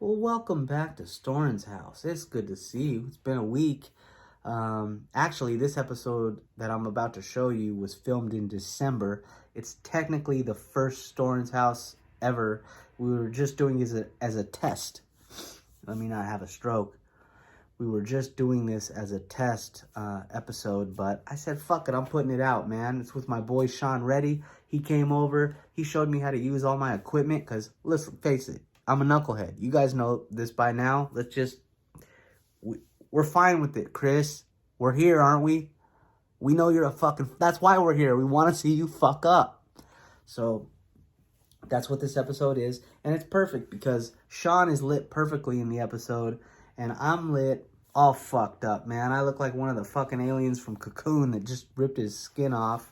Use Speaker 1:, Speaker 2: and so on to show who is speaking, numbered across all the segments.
Speaker 1: Well, welcome back to Storin's house. It's good to see you. It's been a week. Actually, this episode that I'm about to show you was filmed in December. It's technically the first Storin's house ever. We were just doing this as a test. Let me not have a stroke. We were just doing this as a test episode, but I said, fuck it, I'm putting it out, man. It's with my boy Sean Reddy. He came over. He showed me how to use all my equipment because, listen, face it, I'm a knucklehead. You guys know this by now. We're fine with it, Chris. We're here, aren't we? We know you're that's why we're here. We want to see you fuck up. So that's what this episode is. And it's perfect because Sean is lit perfectly in the episode. And I'm lit all fucked up, man. I look like one of the fucking aliens from Cocoon that just ripped his skin off.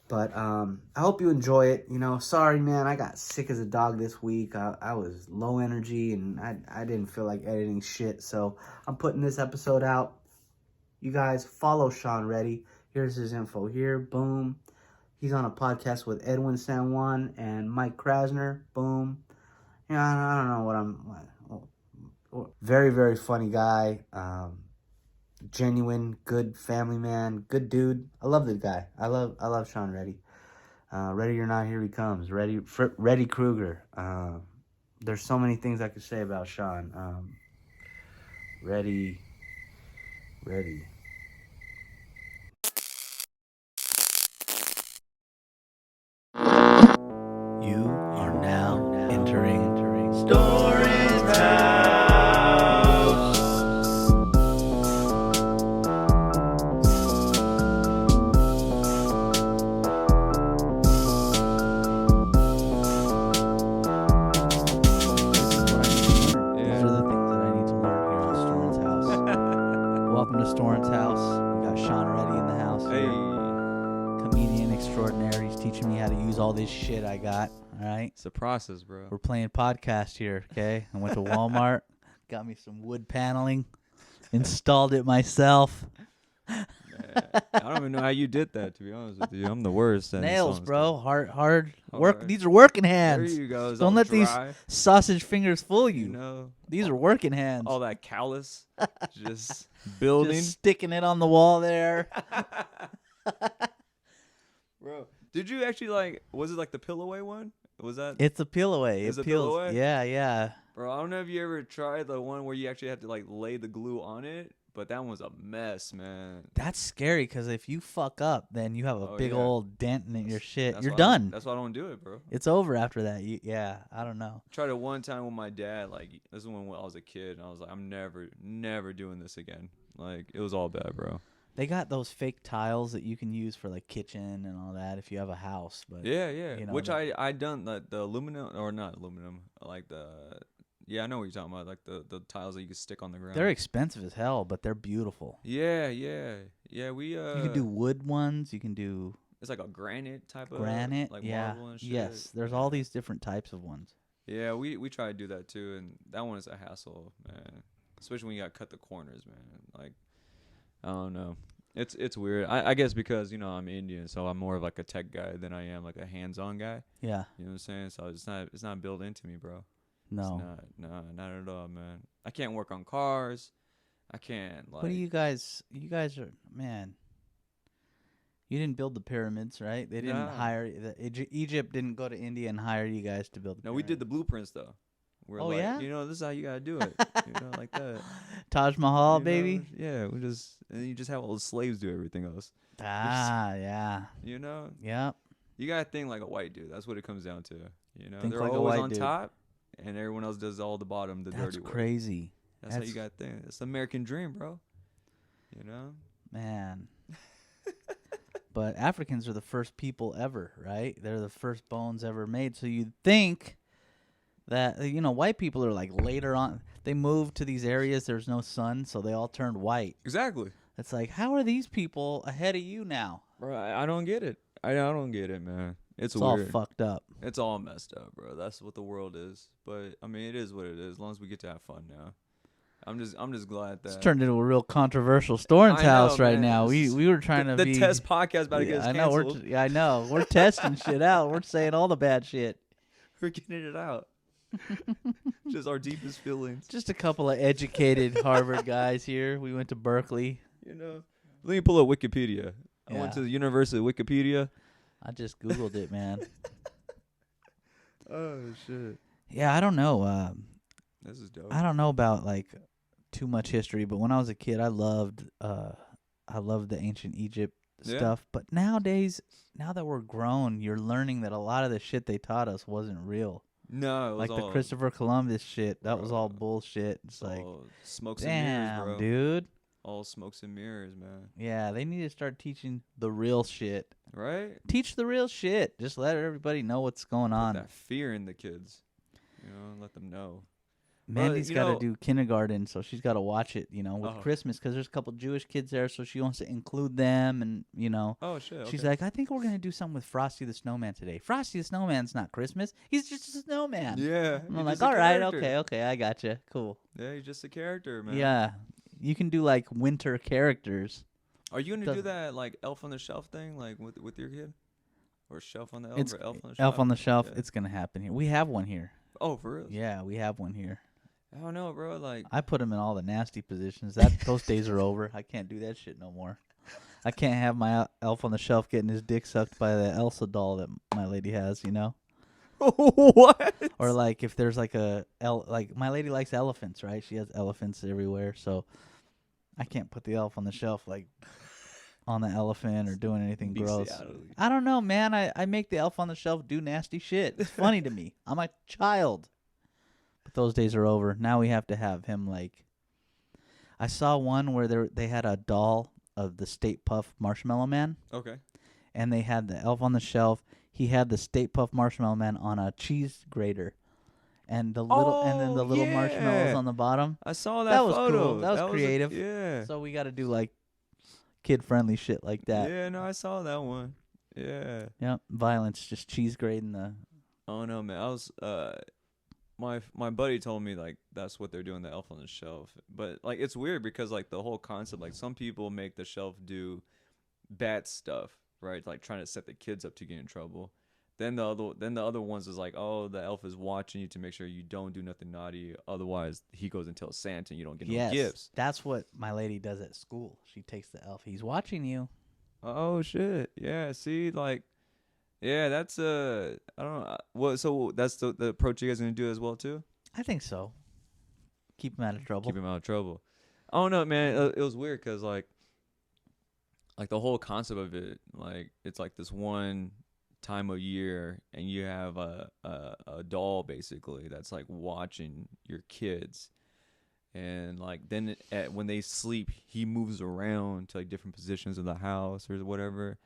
Speaker 1: But I hope you enjoy it. You know, sorry, man. I got sick as a dog this week. I was low energy and I didn't feel like editing shit. So I'm putting this episode out. You guys follow Sean Reddy. Here's his info here. Boom. He's on a podcast with Edwin San Juan and Mike Krasner. Boom. Yeah, I don't know what I'm... Very, very funny guy. Genuine, good family man, good dude. I love this guy. I love Sean Reddy. Ready or not, here he comes. Reddy Krueger. There's so many things I could say about Sean. Reddy. You are now entering Storin's house. Welcome to Storin's house. We got Sean Reddy in the house.
Speaker 2: Hey.
Speaker 1: Comedian extraordinaire. He's teaching me how to use all this shit I got. All right.
Speaker 2: It's a process, bro.
Speaker 1: We're playing podcast here, okay? I went to Walmart, got me some wood paneling, installed it myself.
Speaker 2: Man, I don't even know how you did that, to be honest with you. I'm the worst. at
Speaker 1: Nails,
Speaker 2: songs,
Speaker 1: bro. Hard
Speaker 2: All
Speaker 1: work.
Speaker 2: right.
Speaker 1: These are working hands.
Speaker 2: There you go. It's
Speaker 1: Don't
Speaker 2: all
Speaker 1: let these
Speaker 2: dry,
Speaker 1: sausage fingers fool you.
Speaker 2: you know.
Speaker 1: These are working hands.
Speaker 2: All that callus, just building.
Speaker 1: Just sticking it on the wall there.
Speaker 2: Bro, did you actually was it like the Pill Away one? Was that?
Speaker 1: It's a peel away.
Speaker 2: Is
Speaker 1: It
Speaker 2: it
Speaker 1: peels.
Speaker 2: peel away?
Speaker 1: Yeah.
Speaker 2: Bro, I don't know if you ever tried the one where you actually have to lay the glue on it, but that one was a mess, man.
Speaker 1: That's scary because if you fuck up, then you have a
Speaker 2: Oh,
Speaker 1: big
Speaker 2: yeah.
Speaker 1: old dent in your shit.
Speaker 2: That's
Speaker 1: You're
Speaker 2: why
Speaker 1: done.
Speaker 2: That's why I don't do it, bro.
Speaker 1: It's over after that. I don't know.
Speaker 2: Tried it one time with my dad. This is when I was a kid, and I was like, I'm never doing this again. It was all bad, bro.
Speaker 1: They got those fake tiles that you can use for kitchen and all that if you have a house. But
Speaker 2: Yeah.
Speaker 1: you know,
Speaker 2: Which I done the aluminum or not aluminum, I know what you're talking about, the tiles that you can stick on the ground.
Speaker 1: they're expensive as hell, but they're beautiful.
Speaker 2: Yeah. We
Speaker 1: You can do wood ones. You can do
Speaker 2: it's like a granite type of
Speaker 1: granite.
Speaker 2: marble and shit.
Speaker 1: Yes, there's all these different types of ones.
Speaker 2: Yeah, we try to do that too, and that one is a hassle, man. Especially when you got to cut the corners, man. I don't know. It's weird. I guess because, I'm Indian, so I'm more of a tech guy than I am a hands-on guy.
Speaker 1: Yeah.
Speaker 2: You know what I'm saying? So it's not built into me, bro.
Speaker 1: No.
Speaker 2: It's not at all, man. I can't work on cars. I can't
Speaker 1: What do you guys are, man. You didn't build the pyramids, right? They didn't hire Egypt didn't go to India and hire you guys to build the
Speaker 2: No,
Speaker 1: pyramids.
Speaker 2: we did the blueprints though. We're
Speaker 1: yeah?
Speaker 2: this is how you gotta do it. Like that.
Speaker 1: Taj Mahal,
Speaker 2: You know?
Speaker 1: baby.
Speaker 2: Yeah, and you just have all the slaves do everything else.
Speaker 1: Yeah.
Speaker 2: You know?
Speaker 1: Yep.
Speaker 2: You gotta think like a white dude. That's what it comes down to.
Speaker 1: Think
Speaker 2: They're
Speaker 1: like a
Speaker 2: always
Speaker 1: white
Speaker 2: on
Speaker 1: dude.
Speaker 2: top, and everyone else does all the bottom, the
Speaker 1: That's
Speaker 2: dirty work.
Speaker 1: crazy.
Speaker 2: That's how you gotta think. It's the American dream, bro. You know?
Speaker 1: Man. But Africans are the first people ever, right? They're the first bones ever made. So you'd think that, white people are later on. They moved to these areas, there's no sun, so they all turned white.
Speaker 2: Exactly.
Speaker 1: It's how are these people ahead of you now?
Speaker 2: Bro, I don't get it. I don't get it, man. It's
Speaker 1: all
Speaker 2: weird.
Speaker 1: fucked up.
Speaker 2: It's all messed up, bro. That's what the world is. But I mean, it is what it is. As long as we get to have fun now. I'm just glad that
Speaker 1: It's turned into a real controversial Storin's house right
Speaker 2: man.
Speaker 1: now. We were trying to
Speaker 2: the
Speaker 1: be
Speaker 2: test podcast about to get us
Speaker 1: I know
Speaker 2: canceled.
Speaker 1: I know. We're testing shit out. We're saying all the bad shit.
Speaker 2: We're getting it out. Just our deepest feelings.
Speaker 3: Just a couple of educated Harvard guys here. We went to Berkeley.
Speaker 2: You know. Let me pull up Wikipedia. I
Speaker 3: Yeah.
Speaker 2: went to the University of Wikipedia.
Speaker 3: I just Googled it, man.
Speaker 2: Oh shit.
Speaker 3: Yeah, I don't know.
Speaker 2: This is dope.
Speaker 3: I don't know about like too much history, but when I was a kid, I loved the ancient Egypt
Speaker 2: Yeah.
Speaker 3: stuff. But nowadays, now that we're grown, you're learning that a lot of the shit they taught us wasn't real.
Speaker 2: No, it was
Speaker 3: Like the
Speaker 2: all,
Speaker 3: Christopher Columbus shit, that was all
Speaker 2: Bro.
Speaker 3: bullshit. It's like,
Speaker 2: all smokes and mirrors,
Speaker 3: damn,
Speaker 2: bro.
Speaker 3: dude.
Speaker 2: All smokes and mirrors, man.
Speaker 3: Yeah, they need to start teaching the real shit.
Speaker 2: Right?
Speaker 3: Teach the real shit. Just let everybody know what's going
Speaker 2: Put
Speaker 3: on.
Speaker 2: that fear in the kids. You know, let them know.
Speaker 3: Mandy's
Speaker 2: you
Speaker 3: got to
Speaker 2: know-
Speaker 3: do kindergarten, so she's got to watch it, with
Speaker 2: Oh.
Speaker 3: Christmas, because there's a couple Jewish kids there, so she wants to include them, and,
Speaker 2: Oh shit. Okay.
Speaker 3: she's like, I think we're going to do something with Frosty the Snowman today. Frosty the Snowman's not Christmas. He's just a snowman.
Speaker 2: yeah.
Speaker 3: And
Speaker 2: he's
Speaker 3: I'm like,
Speaker 2: just a
Speaker 3: all right,
Speaker 2: character.
Speaker 3: okay, I gotcha. Cool.
Speaker 2: Yeah, he's just a character, man.
Speaker 3: Yeah. You can do, like, winter characters.
Speaker 2: Are you gonna
Speaker 3: Doesn't-
Speaker 2: do that like Elf on the Shelf thing, like with your kid, or Shelf on the Elf,
Speaker 3: It's
Speaker 2: or Elf on the Shelf?
Speaker 3: Elf on the Shelf.
Speaker 2: Yeah.
Speaker 3: It's going to happen here. We have one here.
Speaker 2: Oh, for real?
Speaker 3: Yeah, we have one here.
Speaker 2: I don't know, bro. Like,
Speaker 3: I put him in all the nasty positions. Those days are over. I can't do that shit no more. I can't have my Elf on the Shelf getting his dick sucked by the Elsa doll that my lady has,
Speaker 2: what?
Speaker 3: Or like if there's like like my lady likes elephants, right? She has elephants everywhere, so I can't put the Elf on the Shelf like on the elephant or doing anything gross.
Speaker 2: Bestiality.
Speaker 3: I don't know, man. I make the Elf on the Shelf do nasty shit. It's funny to me. I'm a child. But those days are over. Now we have to have him like. I saw one where they had a doll of the State Puff Marshmallow Man,
Speaker 2: Okay.
Speaker 3: and they had the Elf on the Shelf. He had the State Puff Marshmallow Man on a cheese grater, and the little marshmallows on the bottom.
Speaker 2: I saw that.
Speaker 3: That was
Speaker 2: photo.
Speaker 3: cool. That was creative.
Speaker 2: Yeah.
Speaker 3: So we got to do like kid-friendly shit like that.
Speaker 2: Yeah. No, I saw that one. Yeah.
Speaker 3: Yep, violence, just cheese grating the.
Speaker 2: Oh no, man. I was my buddy told me like that's what they're doing, the Elf on the Shelf. But like it's weird because like the whole concept, like some people make the shelf do bad stuff, right? Like trying to set the kids up to get in trouble. Then the other ones is like, oh, the elf is watching you to make sure you don't do nothing naughty. Otherwise, he goes and tells Santa and you don't get no gifts.
Speaker 3: That's what my lady does at school. She takes the elf. He's watching you.
Speaker 2: Oh shit! Yeah, see, like, yeah, that's I don't know. What? So that's the approach you guys gonna do as well too?
Speaker 3: I think so. Keep him out of trouble.
Speaker 2: Keep him out of trouble. I don't know, man. It was weird because like the whole concept of it, like it's like this one time of year, and you have a doll basically that's like watching your kids, and like then when they sleep, he moves around to like different positions of the house or whatever.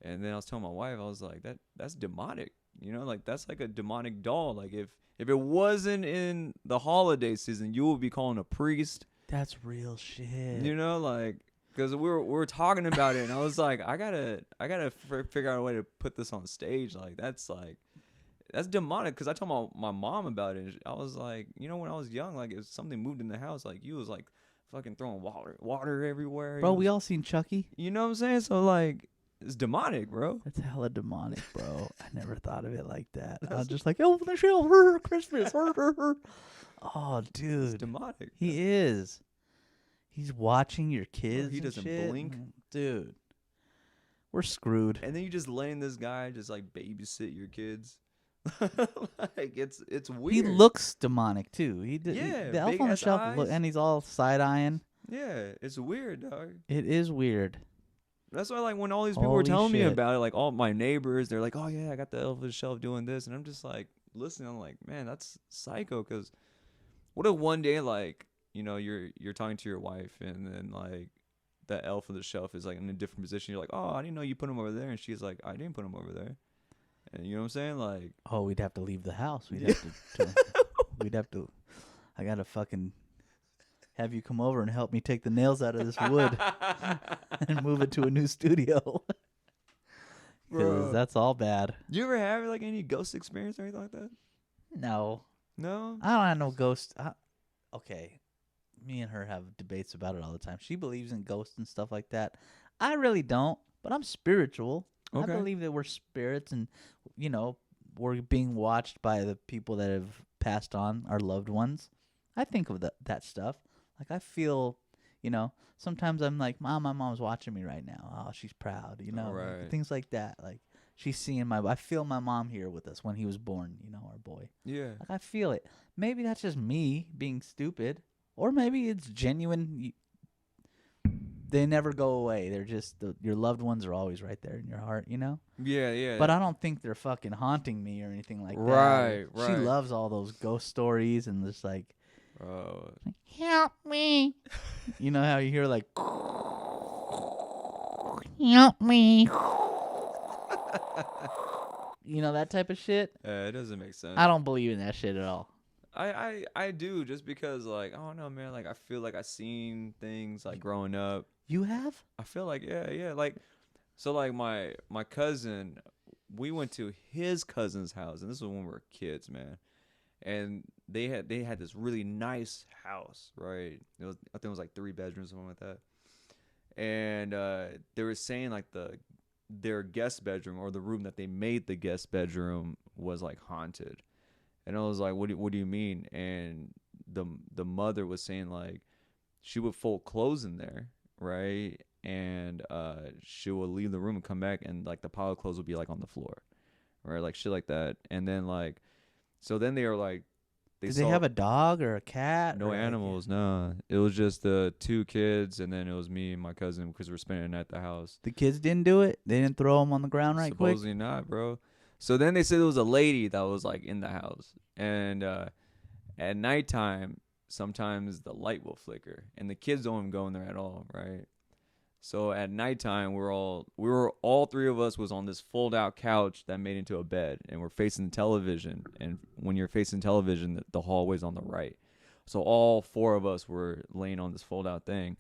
Speaker 2: And then I was telling my wife, I was like, that's demonic, like that's like a demonic doll. Like if it wasn't in the holiday season, you would be calling a priest.
Speaker 3: That's real shit.
Speaker 2: Like, because we were talking about it, and I was like, I gotta figure out a way to put this on stage. Like that's demonic. Because I told my mom about it. And I was like, when I was young, like if something moved in the house, like you was like fucking throwing water everywhere.
Speaker 3: Bro, we all seen Chucky.
Speaker 2: You know what I'm saying? So like, it's demonic, bro.
Speaker 3: That's hella demonic, bro. I never thought of it like that. I was just like, Elf on the Shelf, Christmas. Oh,
Speaker 2: It's
Speaker 3: dude.
Speaker 2: demonic.
Speaker 3: He is. He's watching your kids.
Speaker 2: he
Speaker 3: and
Speaker 2: doesn't
Speaker 3: shit.
Speaker 2: blink.
Speaker 3: Dude. We're screwed.
Speaker 2: And then you just letting this guy just like babysit your kids. Like it's weird.
Speaker 3: He looks demonic too.
Speaker 2: Yeah,
Speaker 3: the Elf
Speaker 2: big
Speaker 3: on the
Speaker 2: ass
Speaker 3: Shelf,
Speaker 2: eyes.
Speaker 3: and he's all side eyeing.
Speaker 2: Yeah, it's weird, dog.
Speaker 3: It is weird.
Speaker 2: That's why, like, when all these people were
Speaker 3: Holy
Speaker 2: telling me
Speaker 3: shit.
Speaker 2: about it, like, all my neighbors, they're like, oh, yeah, I got the Elf on the Shelf doing this. And I'm just, like, listening. I'm like, man, that's psycho. Because what if one day, like, you're talking to your wife, and then, like, the Elf on the Shelf is, like, in a different position. You're like, oh, I didn't know you put him over there. And she's like, I didn't put him over there. And you know what I'm saying? Like,
Speaker 3: Oh, we'd have to leave the house. We'd have we'd have to. I gotta fucking have you come over and help me take the nails out of this wood and move it to a new studio.
Speaker 2: Bro.
Speaker 3: Because that's all bad.
Speaker 2: do you ever have, like, any ghost experience or anything like that?
Speaker 3: No,
Speaker 2: No?
Speaker 3: I don't have no ghost. Okay, me and her have debates about it all the time. She believes in ghosts and stuff like that. I really don't, but I'm spiritual.
Speaker 2: Okay.
Speaker 3: I believe that we're spirits, and we're being watched by the people that have passed on, our loved ones, I think of that stuff. Like I feel, sometimes I'm like, Mom, my mom's watching me right now. Oh, she's proud, like,
Speaker 2: Right.
Speaker 3: things like that. Like she's seeing I feel my mom here with us when he was born, our boy.
Speaker 2: Yeah.
Speaker 3: Like I feel it. Maybe that's just me being stupid, or maybe it's genuine. They never go away. They're just your loved ones are always right there in your heart,
Speaker 2: Yeah, yeah.
Speaker 3: But I don't think they're fucking haunting me or anything like that.
Speaker 2: Right,
Speaker 3: She
Speaker 2: right.
Speaker 3: loves all those ghost stories and just like,
Speaker 2: Bro.
Speaker 3: help me. You know how you hear like, help me. That type of shit.
Speaker 2: It doesn't make sense.
Speaker 3: I don't believe in that shit at all.
Speaker 2: I do, just because, like, I don't know, man. Like, I feel like I seen things like growing up.
Speaker 3: You have?
Speaker 2: I feel like yeah. Like, so like my cousin, we went to his cousin's house, and this was when we were kids, man. And they had this really nice house, right? I think it was like 3 bedrooms, something like that. And they were saying like their guest bedroom, or the room that they made the guest bedroom, was like haunted. And I was like, what do you mean? And the mother was saying like she would fold clothes in there, right? And she would leave the room and come back, and like the pile of clothes would be like on the floor, right? Like shit like that. And then like, so then they were like,
Speaker 3: Did they have a dog or a cat?
Speaker 2: no animals? No, it was just the 2 kids, and then it was me and my cousin, because we were spending the night at the house.
Speaker 3: The kids didn't do it? They didn't throw them on the ground right quick?
Speaker 2: Supposedly not, bro. So then they said there was a lady that was like in the house, and at nighttime sometimes the light will flicker, and the kids don't even go in there at all, right? So at nighttime we were all 3 of us was on this fold out couch that made into a bed, and we're facing television, and when you're facing television, the hallway's on the right. So all 4 of us were laying on this fold out thing.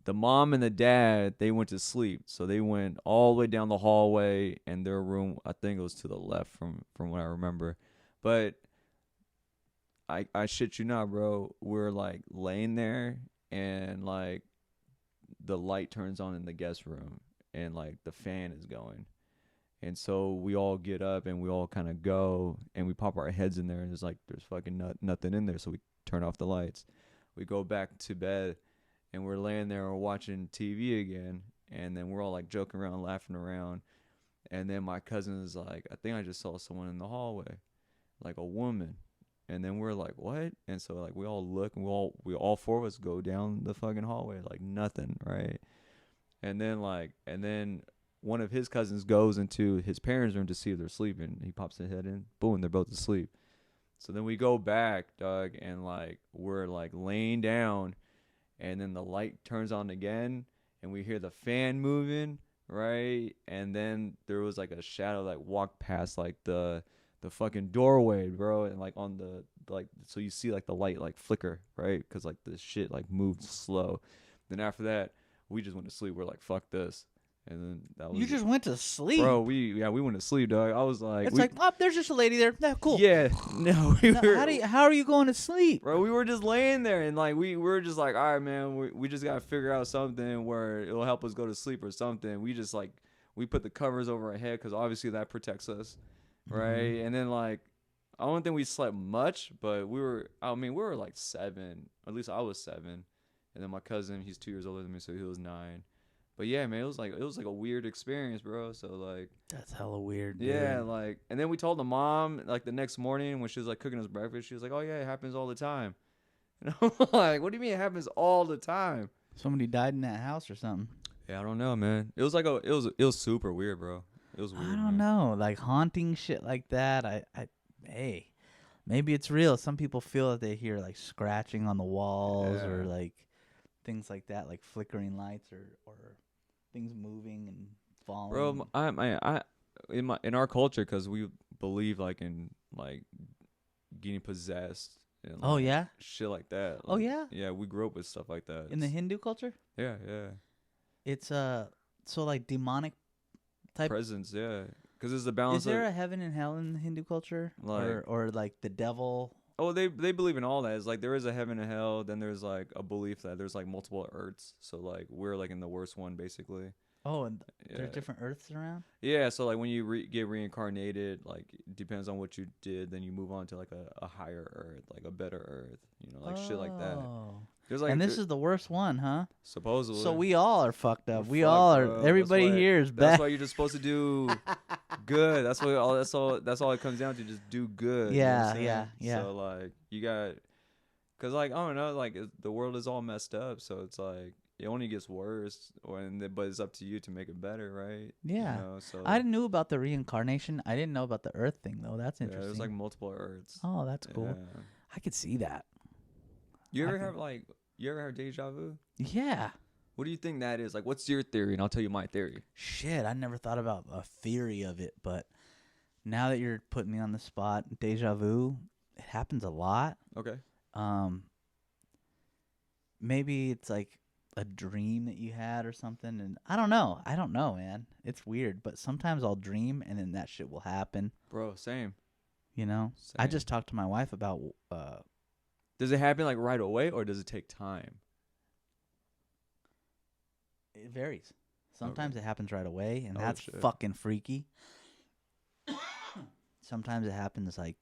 Speaker 2: The mom and the dad, they went to sleep. So they went all the way down the hallway, and their room, I think it was to the left from what I remember. But I shit you not, bro. We're like laying there, and like the light turns on in the guest room, and like the fan is going. And so we all get up, and we all kind of go, and we pop our heads in there, and there's fucking nothing in there. So we turn off the lights. We go back to bed, and we're laying there, we're watching TV again, and then we're all like joking around, laughing around. And then my cousin is like, I think I just saw someone in the hallway, like a woman. And then we're like, what? And so like we all look, and we all 4 of us go down the fucking hallway, like nothing, right? And then one of his cousins goes into his parents' room to see if they're sleeping. He pops his head in, boom, they're both asleep. So then we go back, dog, and like we're like laying down, and then the light turns on again, and we hear the fan moving, right? And then there was like a shadow that walked past like the fucking doorway, bro, and like on the like, so you see like the light like flicker, right? Because like the shit like moved slow. Then after that, we just went to sleep. We're like, fuck this. And then that was
Speaker 3: You just went to sleep?
Speaker 2: Bro, we went to sleep, dog. I was like,
Speaker 3: it's like, oh, there's just a lady there. Yeah, cool.
Speaker 2: Yeah, no, we
Speaker 3: No,
Speaker 2: were.
Speaker 3: how are you going to sleep?
Speaker 2: Bro, we were just laying there, and like we were just like, all right, man, we just gotta figure out something where it'll help us go to sleep or something. We just like we put the covers over our head, because obviously that protects us, right? And then like I don't think we slept much, but we were like 7, at least I was 7, and then my cousin, he's 2 years older than me, so he was 9. But yeah, man, it was like a weird experience, bro. So like,
Speaker 3: that's hella weird. Dude.
Speaker 2: Yeah, like, and then we told the mom like the next morning when she was like cooking us breakfast, she was like, "Oh yeah, it happens all the time." And I'm like, "What do you mean it happens all the time?"
Speaker 3: Somebody died in that house or something.
Speaker 2: Yeah, I don't know, man. It was like it was super weird, bro. It was weird.
Speaker 3: I don't know, like haunting shit like that. Hey, maybe it's real. Some people feel that they hear like scratching on the walls or like things like that, like flickering lights or things moving and falling.
Speaker 2: Bro, I in our culture, because we believe like in like getting possessed. And, like,
Speaker 3: oh yeah,
Speaker 2: shit like that. Like,
Speaker 3: oh yeah,
Speaker 2: yeah. We grew up with stuff like that.
Speaker 3: in the Hindu culture.
Speaker 2: Yeah.
Speaker 3: It's so like demonic type
Speaker 2: presence, yeah. Because it's the balance.
Speaker 3: Is there a heaven and hell in the Hindu culture,
Speaker 2: like,
Speaker 3: or like the devil?
Speaker 2: Oh, they believe in all that. It's like there is a heaven and hell. Then there's like a belief that there's like multiple earths. So like we're like in the worst one basically.
Speaker 3: Oh, and
Speaker 2: Yeah.
Speaker 3: there's different Earths around.
Speaker 2: Yeah, so like when you get reincarnated, like it depends on what you did, then you move on to like a higher Earth, like a better Earth, like shit like that.
Speaker 3: Oh.
Speaker 2: There's like
Speaker 3: And this is the worst one, huh?
Speaker 2: supposedly.
Speaker 3: So we all are fucked up.
Speaker 2: We're
Speaker 3: We
Speaker 2: fucked,
Speaker 3: all are.
Speaker 2: bro.
Speaker 3: Everybody
Speaker 2: That's why-
Speaker 3: here is
Speaker 2: That's
Speaker 3: bad.
Speaker 2: why you're just supposed to do good. That's what all. That's all it comes down to. Just do good. You know what I'm
Speaker 3: Yeah,
Speaker 2: saying?
Speaker 3: yeah.
Speaker 2: So like you got, cause like I don't know, like the world is all messed up. So it's like it only gets worse, but it's up to you to make it better, right?
Speaker 3: Yeah.
Speaker 2: You know, so
Speaker 3: I knew about the reincarnation. I didn't know about the Earth thing though. That's
Speaker 2: yeah,
Speaker 3: interesting.
Speaker 2: there's like multiple Earths.
Speaker 3: Oh, that's cool.
Speaker 2: Yeah.
Speaker 3: I could see that.
Speaker 2: You
Speaker 3: I
Speaker 2: ever
Speaker 3: can-
Speaker 2: have like you ever have deja vu?
Speaker 3: Yeah.
Speaker 2: What do you think that is? Like, what's your theory? And I'll tell you my theory.
Speaker 3: Shit, I never thought about a theory of it, but now that you're putting me on the spot, deja vu, it happens a lot.
Speaker 2: Okay.
Speaker 3: Maybe it's like a dream that you had or something, and I don't know, man. It's weird, but sometimes I'll dream and then that shit will happen.
Speaker 2: Bro, same.
Speaker 3: You know, I just talked to my wife about.
Speaker 2: Does it happen like right away or does it take time?
Speaker 3: It varies. Sometimes it happens right away, and
Speaker 2: Oh,
Speaker 3: that's
Speaker 2: shit.
Speaker 3: fucking freaky. Sometimes it happens like,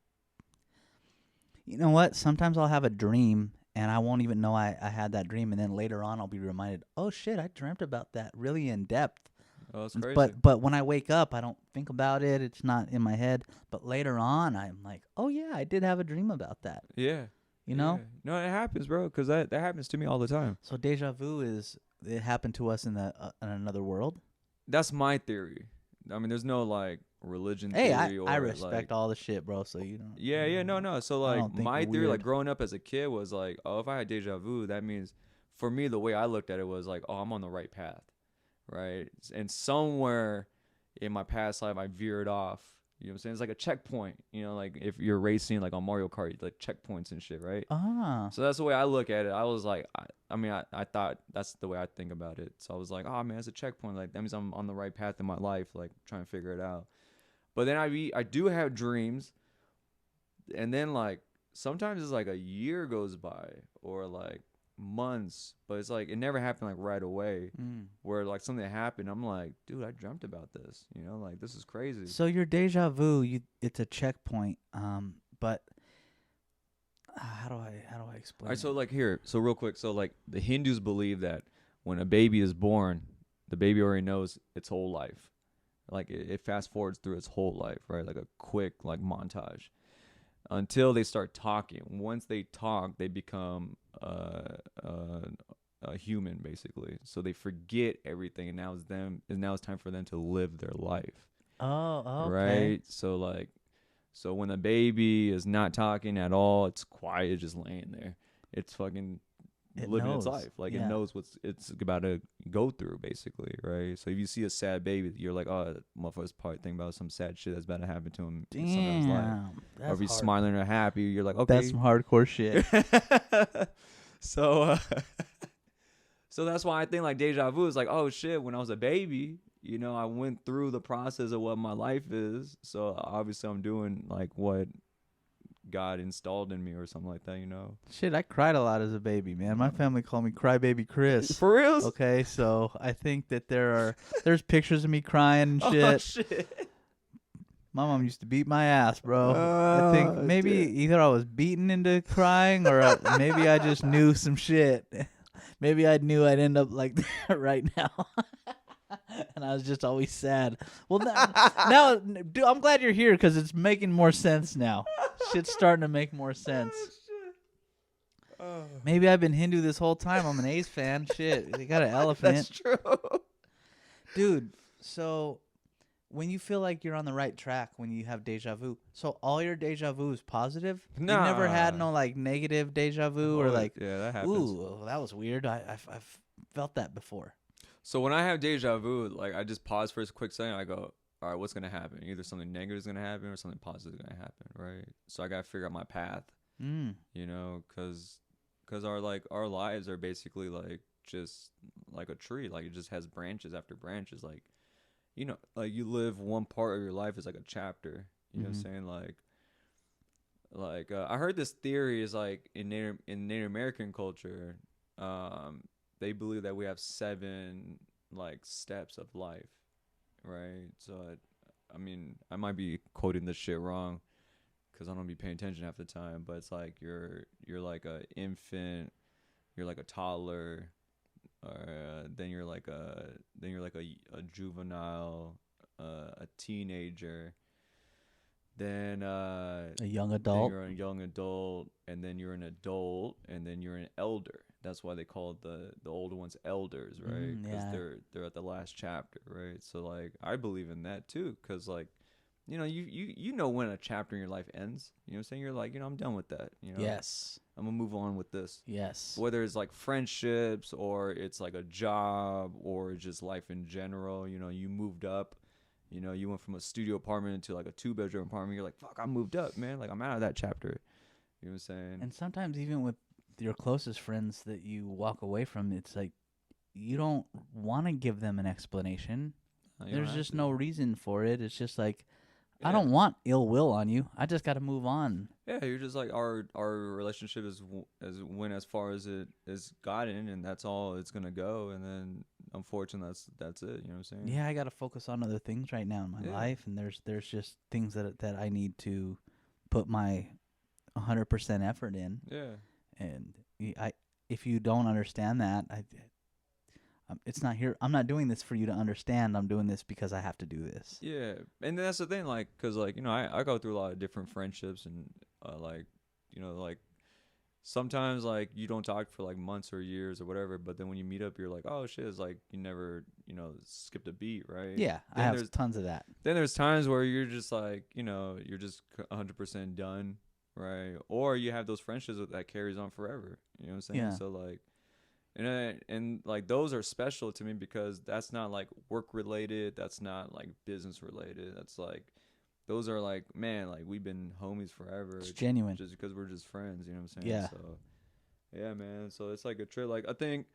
Speaker 3: you know what? Sometimes I'll have a dream and I won't even know I had that dream, and then later on I'll be reminded, oh shit, I dreamt about that really in depth.
Speaker 2: Oh, that's crazy.
Speaker 3: But when I wake up, I don't think about it. It's not in my head. But later on, I'm like, oh yeah, I did have a dream about that.
Speaker 2: yeah.
Speaker 3: You know?
Speaker 2: Yeah. No, it happens, bro, because that happens to me all the time.
Speaker 3: So deja vu is it happened to us in another world.
Speaker 2: That's my theory. I mean, there's no like religion
Speaker 3: Hey,
Speaker 2: theory or
Speaker 3: I respect
Speaker 2: like,
Speaker 3: all the shit, bro. So you don't.
Speaker 2: Yeah, no. So
Speaker 3: I
Speaker 2: like
Speaker 3: don't think
Speaker 2: my
Speaker 3: we're
Speaker 2: theory, like
Speaker 3: weird.
Speaker 2: growing up as a kid, was like, oh, if I had deja vu, that means for me the way I looked at it was like, oh, I'm on the right path, right? And somewhere in my past life, I veered off. You know what I'm saying? It's like a checkpoint. You know, like if you're racing like on Mario Kart, like checkpoints and shit, right?
Speaker 3: Ah.
Speaker 2: So that's the way I look at it. I was like, I thought that's the way I think about it. So I was like, oh man, it's a checkpoint. Like that means I'm on the right path in my life, like trying to figure it out. But then I do have dreams, and then like sometimes it's like a year goes by or like months, but it's like it never happened like right away. Where like something happened, I'm like, dude, I dreamt about this. You know, like this is crazy.
Speaker 3: So your deja vu, it's a checkpoint. But how do I explain?
Speaker 2: All right,
Speaker 3: it?
Speaker 2: so like here, so real quick, so like the Hindus believe that when a baby is born, the baby already knows its whole life. Like it fast forwards through its whole life, right? Like a quick like montage until they start talking. Once they talk, they become a human basically. So they forget everything, and now it's time for them to live their life.
Speaker 3: Oh, okay.
Speaker 2: Right? So when a baby is not talking at all, it's quiet, just laying there. It's fucking living its life. Like it knows what it's about to go through, basically, right? So if you see a sad baby, you're like, oh, that motherfucker's probably thinking about some sad shit that's about to happen to him in somebody's life.
Speaker 3: Damn.
Speaker 2: Or if he's smiling or happy, you're like, okay.
Speaker 3: That's some hardcore shit.
Speaker 2: So so that's why I think like deja vu is like, oh shit, when I was a baby, you know, I went through the process of what my life is. So obviously I'm doing like what God installed in me or something like that, you know.
Speaker 3: Shit, I cried a lot as a baby, man. My family called me Crybaby Chris.
Speaker 2: For real?
Speaker 3: Okay, so I think that there's pictures of me crying and shit.
Speaker 2: Oh shit.
Speaker 3: My mom used to beat my ass, bro. I think maybe either I was beaten into crying or maybe I just knew some shit. Maybe I knew I'd end up like that right now. And I was just always sad. Well, now, dude, I'm glad you're here because it's making more sense now. Shit's starting to make more sense. Maybe I've been Hindu this whole time. I'm an A's fan. Shit, they got an elephant.
Speaker 2: That's true.
Speaker 3: Dude, so when you feel like you're on the right track when you have deja vu, so all your deja vu is positive?
Speaker 2: Nah.
Speaker 3: You never had no like negative deja vu or like,
Speaker 2: yeah, that happens.
Speaker 3: ooh, that was weird. I've felt that before.
Speaker 2: So when I have deja vu, like I just pause for a quick second. I go, all right, what's gonna happen? Either something negative is gonna happen or something positive is gonna happen, right? So I gotta figure out my path, you know, because our lives are basically like just like a tree, like it just has branches after branches, like, you know, like you live one part of your life is like a chapter. You know what I'm saying? Like I heard this theory is like in Native American culture, they believe that we have 7 like steps of life, right? So I mean, I might be quoting this shit wrong because I don't be paying attention half the time, but it's like you're like a infant, you're like a toddler, then you're like a juvenile, a teenager, then
Speaker 3: A young
Speaker 2: then
Speaker 3: adult.
Speaker 2: you're a young adult, and then you're an adult, and then you're an elder. That's why they call it the older ones elders, right? Because
Speaker 3: Yeah.
Speaker 2: they're at the last chapter, right? So like I believe in that too, because like you know when a chapter in your life ends. You know what I'm saying? You're like, I'm done with that.
Speaker 3: Yes.
Speaker 2: I'm gonna move on with this.
Speaker 3: Yes.
Speaker 2: Whether it's like friendships or it's like a job or just life in general. You moved up. You went from a studio apartment to like a 2-bedroom apartment. You're like, fuck, I moved up, man. Like I'm out of that chapter. You know what I'm saying?
Speaker 3: And sometimes even with your closest friends that you walk away from, it's like you don't want to give them an explanation.
Speaker 2: You don't
Speaker 3: There's
Speaker 2: have
Speaker 3: just
Speaker 2: to.
Speaker 3: no reason for it. It's just like I
Speaker 2: Yeah.
Speaker 3: don't want ill will on you. I just got to move on.
Speaker 2: Yeah, you're just like our relationship went as far as it is gotten, and that's all it's gonna go. And then, unfortunately, that's it. You know what I'm saying?
Speaker 3: Yeah, I got to focus on other things right now in my
Speaker 2: Yeah.
Speaker 3: life, and there's just things that I need to put my 100% effort in.
Speaker 2: Yeah.
Speaker 3: And if you don't understand that, it's not here. I'm not doing this for you to understand. I'm doing this because I have to do this.
Speaker 2: Yeah, and that's the thing, like, cause like I go through a lot of different friendships, and like, like sometimes like you don't talk for like months or years or whatever, but then when you meet up, you're like, oh shit, it's like you never skipped a beat, right?
Speaker 3: Yeah, I
Speaker 2: Then
Speaker 3: have
Speaker 2: there's
Speaker 3: tons of that.
Speaker 2: then there's times where you're just like you're just 100% done, right? Or you have those friendships that carries on forever. You know what I'm saying?
Speaker 3: Yeah.
Speaker 2: So like. And like those are special to me because that's not like work related, that's not like business related, that's like those are like, man, like we've been homies forever.
Speaker 3: It's genuine.
Speaker 2: Just because we're just friends, you know what I'm saying?
Speaker 3: Yeah.
Speaker 2: So yeah, man, so it's like a trip. Like I think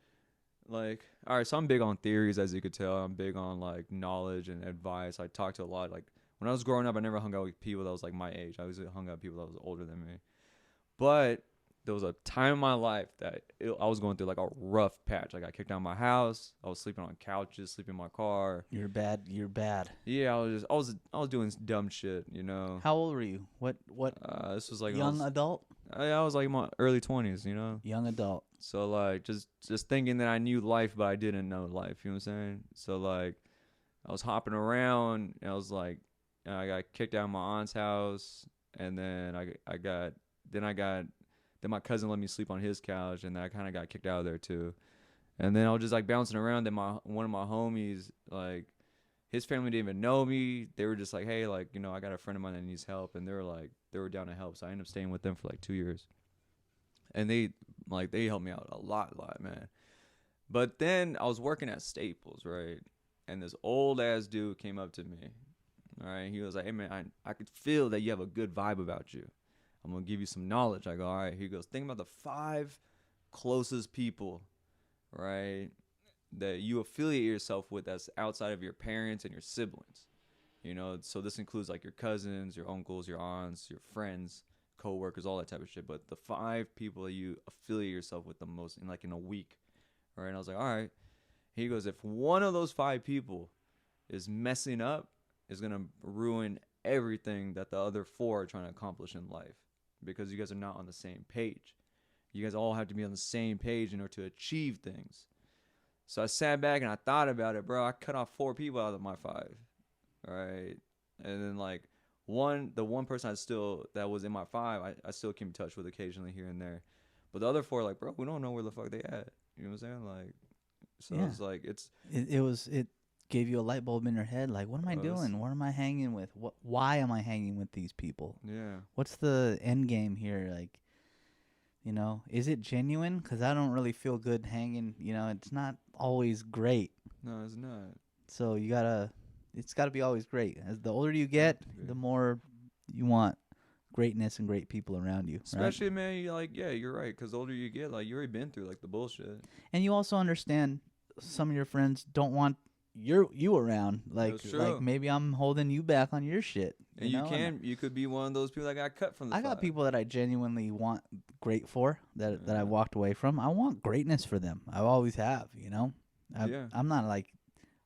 Speaker 2: like, all right, so I'm big on theories, as you could tell. I'm big on like knowledge and advice. I talk to a lot. Like when I was growing up, I never hung out with people that was like my age. I always hung out with people that was older than me. But there was a time in my life that I was going through like a rough patch. Like I kicked out of my house. I was sleeping on couches, sleeping in my car.
Speaker 3: You're bad. You're bad.
Speaker 2: Yeah, I was doing dumb shit.
Speaker 3: How old were you? What
Speaker 2: This was like
Speaker 3: young adult?
Speaker 2: I was like in my early 20s.
Speaker 3: Young adult.
Speaker 2: So like just thinking that I knew life, but I didn't know life. You know what I'm saying? So like I was hopping around, and I was like, I got kicked out of my aunt's house, and then then my cousin let me sleep on his couch, and then I kind of got kicked out of there too. And then I was just like bouncing around. Then one of my homies, like his family didn't even know me. They were just like, hey, like I got a friend of mine that needs help, and they were down to help. So I ended up staying with them for like 2 years, and they helped me out a lot, man. But then I was working at Staples, right? And this old ass dude came up to me. All right, he was like, hey man, I could feel that you have a good vibe about you. I'm going to give you some knowledge. I go, all right. He goes, think about the 5 closest people, right, that you affiliate yourself with that's outside of your parents and your siblings. So this includes like your cousins, your uncles, your aunts, your friends, coworkers, all that type of shit. But the 5 people that you affiliate yourself with the most in a week, right? And I was like, all right. He goes, if one of those 5 people is messing up, is going to ruin everything that the other 4 are trying to accomplish in life. Because you guys are not on the same page. You guys all have to be on the same page in order to achieve things. So I sat back and I thought about it, bro. I cut off 4 people out of my 5, right? And then like the one person that was in my 5, I still keep in touch with occasionally here and there. But the other 4, like, bro, we don't know where the fuck they at. You know what I'm saying? Like, so
Speaker 3: Yeah.
Speaker 2: it's like
Speaker 3: It gave you a light bulb in your head. Like, what am I doing? What am I hanging with? Why am I hanging with these people?
Speaker 2: Yeah.
Speaker 3: What's the end game here? Like, is it genuine? Because I don't really feel good hanging. It's not always great.
Speaker 2: No, it's not.
Speaker 3: So it's gotta be always great. As the older you get, the more you want greatness and great people around you.
Speaker 2: Especially, man, you're right. Because the older you get, like, you already been through like the bullshit.
Speaker 3: And you also understand some of your friends don't want you around. Like
Speaker 2: That's true.
Speaker 3: maybe I'm holding you back on your shit.
Speaker 2: And you could be one of those people that got cut from the
Speaker 3: I got
Speaker 2: 5.
Speaker 3: people that I genuinely want great for that I walked away from. I want greatness for them. I always have,
Speaker 2: Yeah.
Speaker 3: I'm not like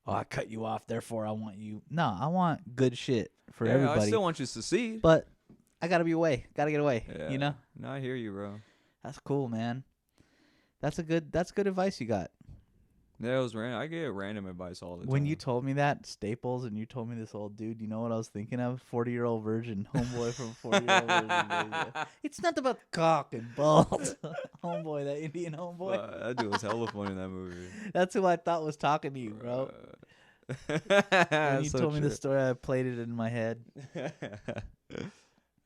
Speaker 3: oh, I cut you off, therefore I want you. No, I want good shit for
Speaker 2: Yeah,
Speaker 3: everybody.
Speaker 2: I still want you to succeed.
Speaker 3: But I gotta be away. Gotta get away.
Speaker 2: Yeah.
Speaker 3: You know?
Speaker 2: No, I hear you, bro.
Speaker 3: That's cool, man. That's good advice you got.
Speaker 2: Yeah, it was random. I get random advice all the time.
Speaker 3: When you told me that, Staples, and you told me this old dude, you know what I was thinking of? 40-year-old virgin. Homeboy from 40-year-old virgin. Baby. It's not about cock and balls. Homeboy, that Indian homeboy.
Speaker 2: That dude was hella funny in that movie.
Speaker 3: That's who I thought was talking to you, bro. When you told me the story, I played it in my head.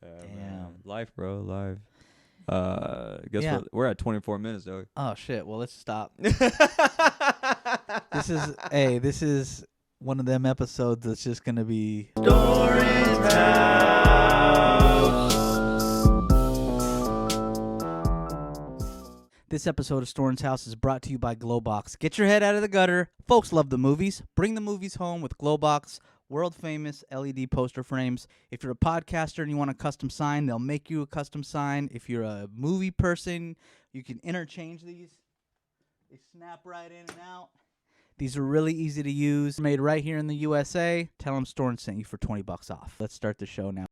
Speaker 2: Damn. Life, bro. Life. Guess
Speaker 3: Yeah.
Speaker 2: what? We're at 24 minutes, though.
Speaker 3: Oh, shit. Well, let's stop. This is one of them episodes that's just going to be... Storin's House. This episode of Storin's House is brought to you by Glowbox. Get your head out of the gutter. Folks love the movies. Bring the movies home with Glowbox. World famous LED poster frames. If you're a podcaster and you want a custom sign, they'll make you a custom sign. If you're a movie person, you can interchange these. They snap right in and out. These are really easy to use. Made right here in the USA. Tell them Storin sent you for $20 off. Let's start the show now.